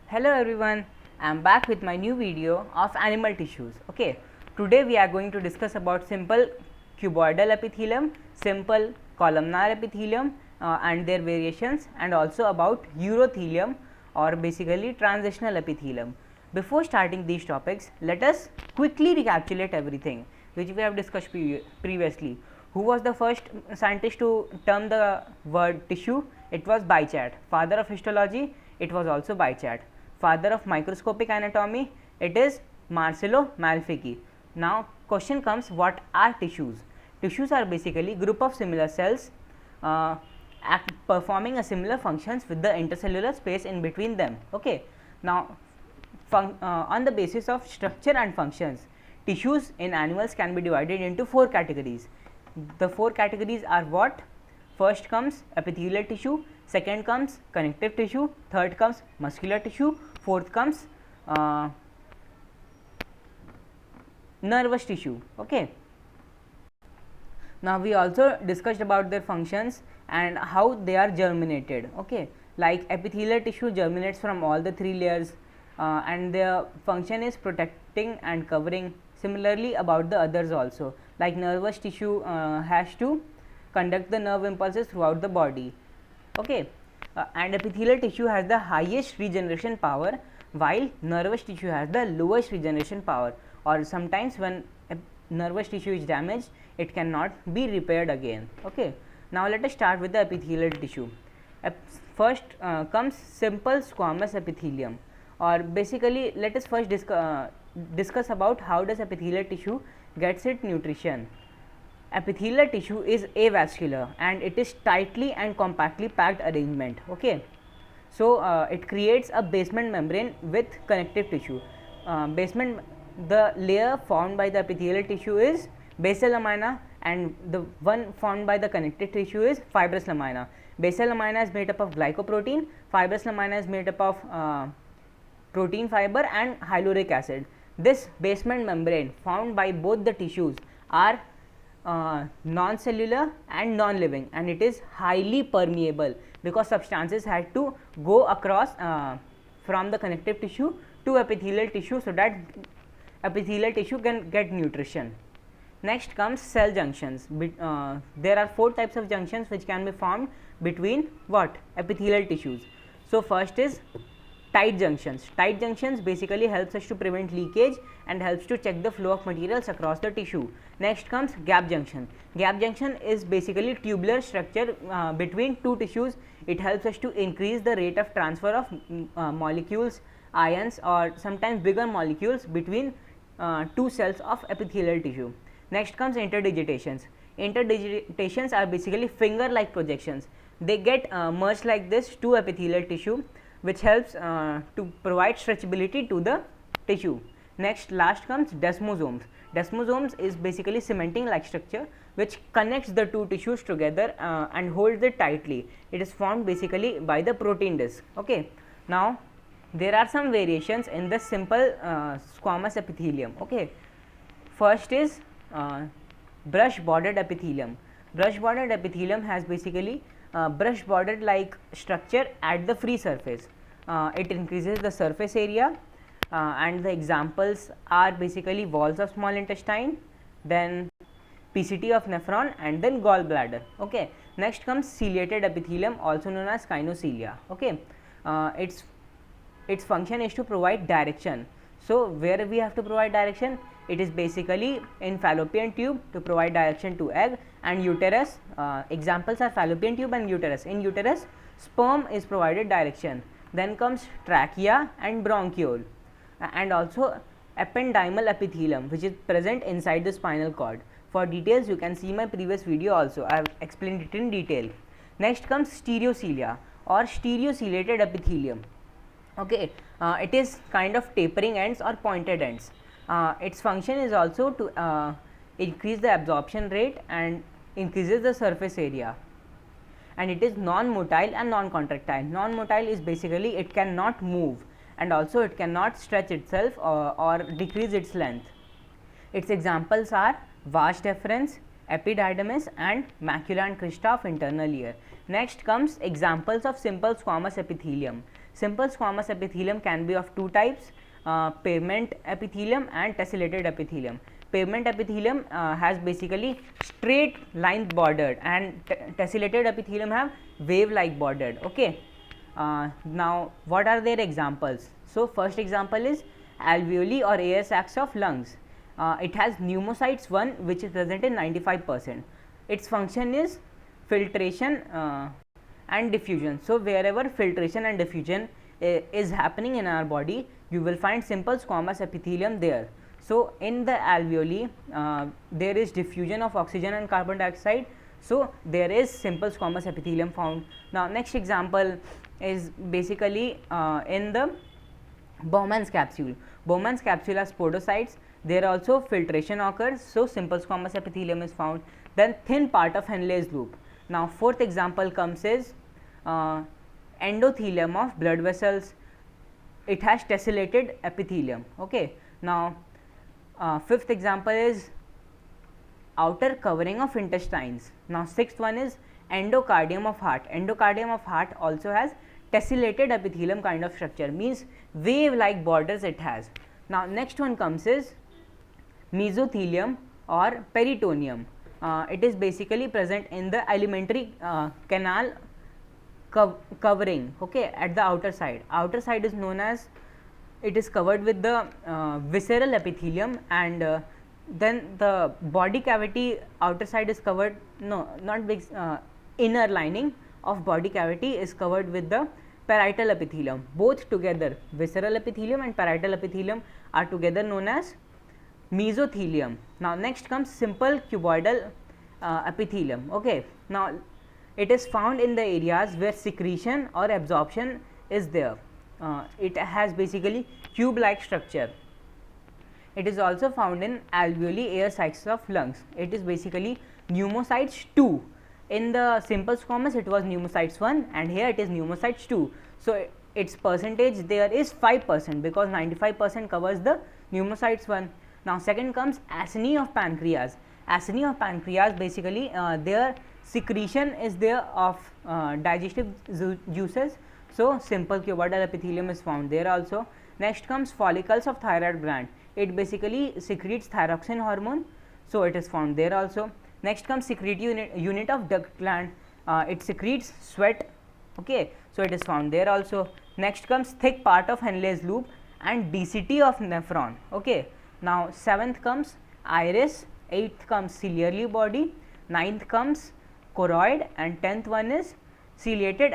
Hello everyone, I am back with my new video of animal tissues. Okay, today we are going to discuss about simple cuboidal epithelium, simple columnar epithelium and their variations, and also about urothelium or basically transitional epithelium. Before starting these topics, let us quickly recapitulate everything which we have discussed previously. Who was the first scientist to term the word tissue? It was Bichat. Father of histology, it was also Bichat. Father of microscopic anatomy, it is Marcello Malfatti. Now question comes, what are tissues? Tissues are basically group of similar cells performing a similar functions with the intercellular space in between them. Okay. Now on the basis of structure and functions, tissues in animals can be divided into 4 categories. The 4 categories are what? First comes epithelial tissue, second comes connective tissue, third comes muscular tissue, fourth comes nervous tissue. Okay. Now we also discussed about their functions and how they are germinated. Okay, like epithelial tissue germinates from all the 3 layers and their function is protecting and covering. Similarly about the others also, like nervous tissue has to conduct the nerve impulses throughout the body. Okay, and epithelial tissue has the highest regeneration power, while nervous tissue has the lowest regeneration power, or sometimes when nervous tissue is damaged, it cannot be repaired again. Okay, now let us start with the epithelial tissue. First comes simple squamous epithelium, or basically let us first discuss about how does epithelial tissue gets its nutrition. Epithelial tissue is avascular and it is tightly and compactly packed arrangement. Okay, so it creates a basement membrane with connective tissue. The layer formed by the epithelial tissue is basal lamina, and the one formed by the connective tissue is fibrous lamina. Basal lamina is made up of glycoprotein, fibrous lamina is made up of protein fiber and hyaluronic acid. This basement membrane formed by both the tissues are non-cellular and non-living, and it is highly permeable because substances had to go across from the connective tissue to epithelial tissue so that epithelial tissue can get nutrition. Next comes cell junctions. There are 4 types of junctions which can be formed between what? Epithelial tissues. So first is tight junctions. Tight junctions basically helps us to prevent leakage and helps to check the flow of materials across the tissue. Next comes gap junction. Gap junction is basically tubular structure between 2 tissues. It helps us to increase the rate of transfer of molecules, ions, or sometimes bigger molecules between 2 cells of epithelial tissue. Next comes interdigitations. Interdigitations are basically finger like projections. They get merged like this to epithelial tissue, which helps to provide stretchability to the tissue. Next, last comes desmosomes. Desmosomes is basically cementing like structure which connects the 2 tissues together and holds it tightly. It is formed basically by the protein disc. Okay, now there are some variations in the simple squamous epithelium. Okay, first is brush bordered epithelium. Brush bordered epithelium has basically brush bordered like structure at the free surface. It increases the surface area and the examples are basically walls of small intestine, then PCT of nephron, and then gallbladder. Okay, next comes ciliated epithelium, also known as gynoecilia. Okay, its function is to provide direction. So where we have to provide direction? It is basically in fallopian tube to provide direction to egg, and uterus. Examples are fallopian tube and uterus. In uterus, sperm is provided direction. Then comes trachea and bronchiole, and also ependymal epithelium, which is present inside the spinal cord. For details, you can see my previous video also. I have explained it in detail. Next comes stereocilia or stereociliated epithelium. Okay, it is kind of tapering ends or pointed ends. Its function is also to increase the absorption rate and increases the surface area, and it is non-motile and non-contractile. Non-motile is basically it cannot move, and also it cannot stretch itself or decrease its length. Its examples are vas deferens, epididymis, and macula and crista of internal ear. Next comes examples of simple squamous epithelium. Simple squamous epithelium can be of two types, pavement epithelium and tessellated epithelium. Pavement epithelium has basically straight line bordered, and tessellated epithelium have wave like bordered. Okay. Now what are their examples? So first example is alveoli or air sacs of lungs. It has pneumocytes 1 which is present in 95%. Its function is filtration and diffusion. So wherever filtration and diffusion is happening in our body, you will find simple squamous epithelium there. So in the alveoli there is diffusion of oxygen and carbon dioxide, so there is simple squamous epithelium found. Now next example is basically in the Bowman's capsule. Bowman's capsule has podocytes. There also filtration occurs, so simple squamous epithelium is found. Then thin part of Henle's loop. Now fourth example comes is endothelium of blood vessels. It has tessellated epithelium. Okay. Now fifth example is outer covering of intestines. Now sixth one is endocardium of heart. Endocardium of heart also has tessellated epithelium kind of structure, means wave like borders it has. Now next one comes is mesothelium or peritoneum. It is basically present in the alimentary canal covering, okay, at the outer side. Outer side is known as, it is covered with the visceral epithelium, and then the body cavity outer side is covered, no, not big, inner lining of body cavity is covered with the parietal epithelium. Both together, visceral epithelium and parietal epithelium are together known as mesothelium. Now next comes simple cuboidal epithelium. Okay. Now it is found in the areas where secretion or absorption is there. It has basically cube like structure. It is also found in alveoli, air sacs of lungs. It is basically pneumocytes 2. In the simple squamous it was pneumocytes 1, and here it is pneumocytes 2. So its percentage there is 5%, because 95% covers the pneumocytes 1. Now second comes acini of pancreas. Acini of pancreas, basically their secretion is there of digestive juices, so simple cuboidal epithelium is found there also. Next comes follicles of thyroid gland. It basically secretes thyroxine hormone, so it is found there also. Next comes secretory unit of duct gland. It secretes sweat, okay, so it is found there also. Next comes thick part of Henle's loop and DCT of nephron. Okay. Now seventh comes iris, eighth comes ciliary body, ninth comes choroid, and 10th one is ciliated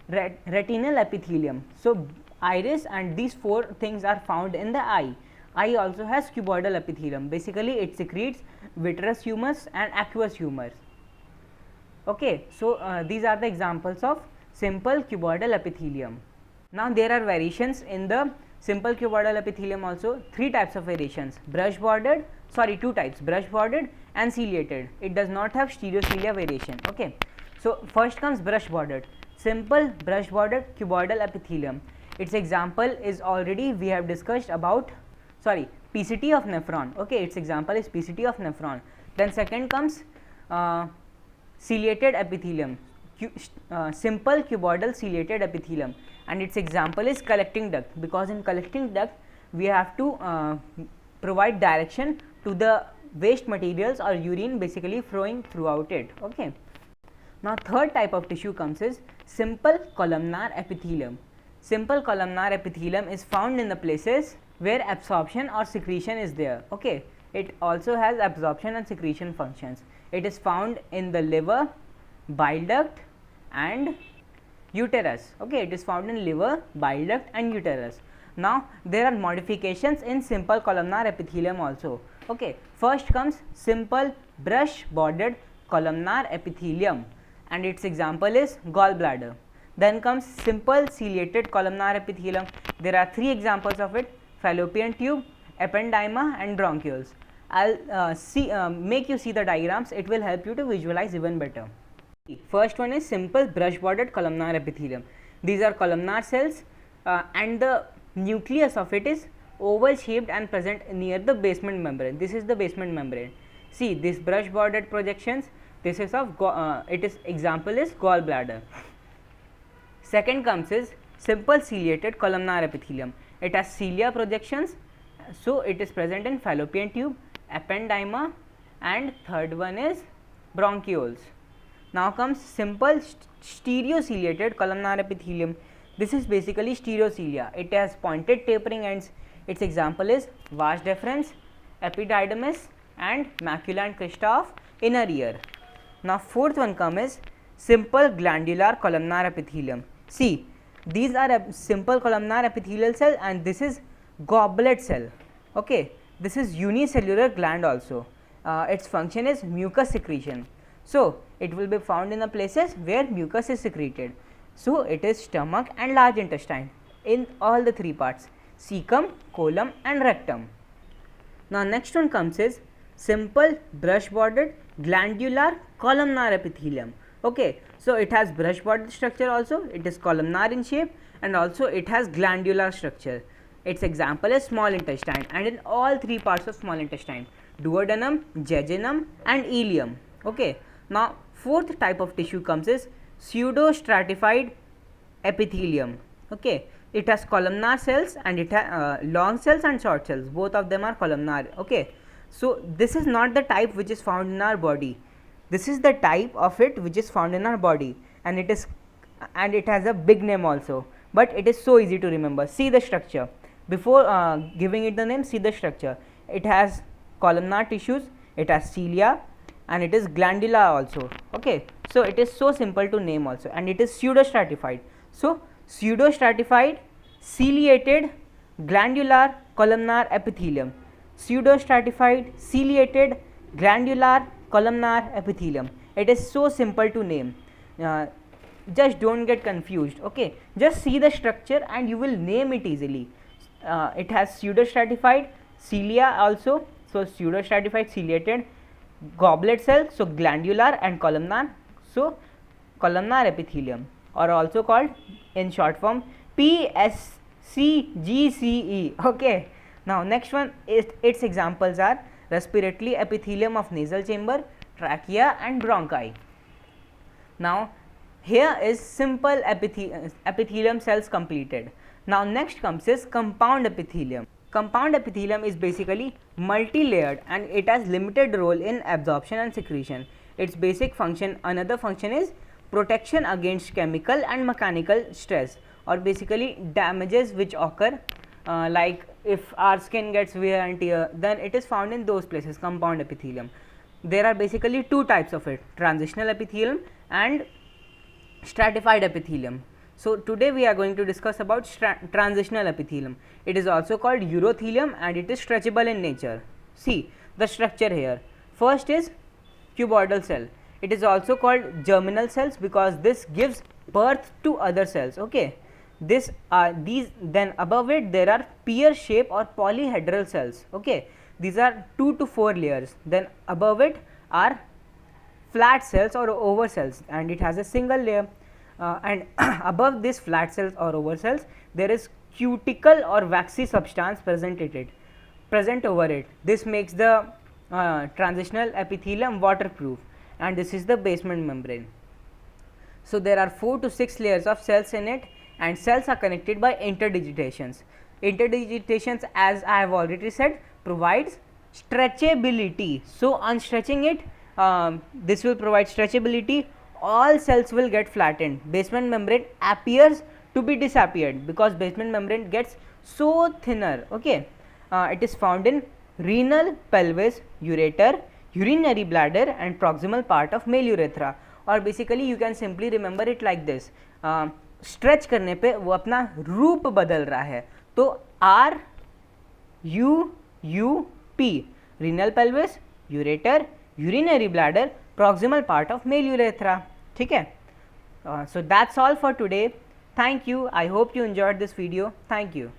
retinal epithelium. So iris and these four things are found in the eye. Eye also has cuboidal epithelium. Basically it secretes vitreous humors and aqueous humors. Okay, so these are the examples of simple cuboidal epithelium. Now there are variations in the simple cuboidal epithelium also. Three types of variations: brush bordered, two types, brush bordered and ciliated. It does not have stereocilia variation. Okay, so first comes brush bordered. Simple brush bordered cuboidal epithelium. Its example is already we have discussed about PCT of nephron. Okay, its example is PCT of nephron. Then second comes ciliated epithelium, simple cuboidal ciliated epithelium, and its example is collecting duct, because in collecting duct we have to provide direction to the waste materials or urine basically flowing throughout it. Okay. Now third type of tissue comes is simple columnar epithelium. Simple columnar epithelium is found in the places where absorption or secretion is there. Okay. It also has absorption and secretion functions. It is found in the liver, bile duct and uterus. Okay, it is found in liver, bile duct and uterus. Now there are modifications in simple columnar epithelium also. Okay, first comes simple brush bordered columnar epithelium, and its example is gallbladder. Then comes simple ciliated columnar epithelium. There are three examples of it: fallopian tube, ependyma and bronchioles. I'll make you see the diagrams. It will help you to visualize even better. First one is simple brush bordered columnar epithelium. These are columnar cells and the nucleus of it is oval shaped and present near the basement membrane. This is the basement membrane. See this brush bordered projections. This is of its example is gallbladder. Second comes is simple ciliated columnar epithelium. It has cilia projections, so it is present in fallopian tube, ependyma, and third one is bronchioles. Now comes simple stereociliated columnar epithelium. This is basically stereocilia. It has pointed tapering ends. Its example is vas deferens, epididymis, and macula and crista of inner ear. Now fourth one comes is simple glandular columnar epithelium. See, these are a simple columnar epithelial cell and this is goblet cell. Okay, this is unicellular gland also. Its function is mucus secretion. So it will be found in the places where mucus is secreted. So it is stomach and large intestine in all the three parts, cecum, colon and rectum. Now next one comes is simple brush bordered glandular columnar epithelium. Okay, so it has brush bordered structure also, it is columnar in shape and also it has glandular structure. Its example is small intestine and in all three parts of small intestine, duodenum, jejunum and ileum. Okay, now fourth type of tissue comes is pseudo stratified epithelium. Okay, it has columnar cells and it has long cells and short cells, both of them are columnar. Okay, so this is not the type which is found in our body. This is the type of it which is found in our body, and it has a big name also, but it is so easy to remember. See the structure. Before giving it the name, see the structure. It has columnar tissues, it has cilia, and it is glandular also. Okay, so it is so simple to name also, and it is pseudo stratified. So pseudo stratified ciliated glandular columnar epithelium, pseudo stratified ciliated glandular columnar epithelium. It is so simple to name. Just don't get confused. Okay, just see the structure and you will name it easily. It has pseudo stratified cilia also, so pseudo stratified ciliated goblet cell, so glandular and columnar, so columnar epithelium, or also called in short form PSCGCE. Okay, now next one is its examples are respiratory epithelium of nasal chamber, trachea and bronchi. Now here is simple epithelium cells completed. Now next comes is compound epithelium. Compound epithelium is basically multi-layered and it has limited role in absorption and secretion. Its basic function, another function is protection against chemical and mechanical stress, or basically damages which occur like if our skin gets wear and tear, then it is found in those places, compound epithelium. There are basically two types of it, transitional epithelium and stratified epithelium. So today we are going to discuss about transitional epithelium. It is also called urothelium and it is stretchable in nature. See the structure here. First is cuboidal cell. It is also called germinal cells because this gives birth to other cells. Okay, these then above it there are pear shape or polyhedral cells. Okay, these are 2 to 4 layers. Then above it are flat cells or oval cells and it has a single layer. And above these flat cells or oval cells there is cuticle or waxy substance present over it. This makes the transitional epithelium waterproof, and this is the basement membrane. So there are 4 to 6 layers of cells in it, and cells are connected by interdigitations. Interdigitations, as I have already said, provides stretchability. So on stretching it, this will provide stretchability. All cells will get flattened. Basement membrane appears to be disappeared because basement membrane gets so thinner. Okay, it is found in renal, pelvis, ureter, urinary bladder and proximal part of male urethra. और basically you can simply remember it like this. Stretch करने पे वो अपना रूप बदल रहा है, तो R U U P, renal pelvis, ureter, urinary bladder, proximal part of male urethra. ठीक है, so that's all for today. Thank you. I hope you enjoyed this video. Thank you.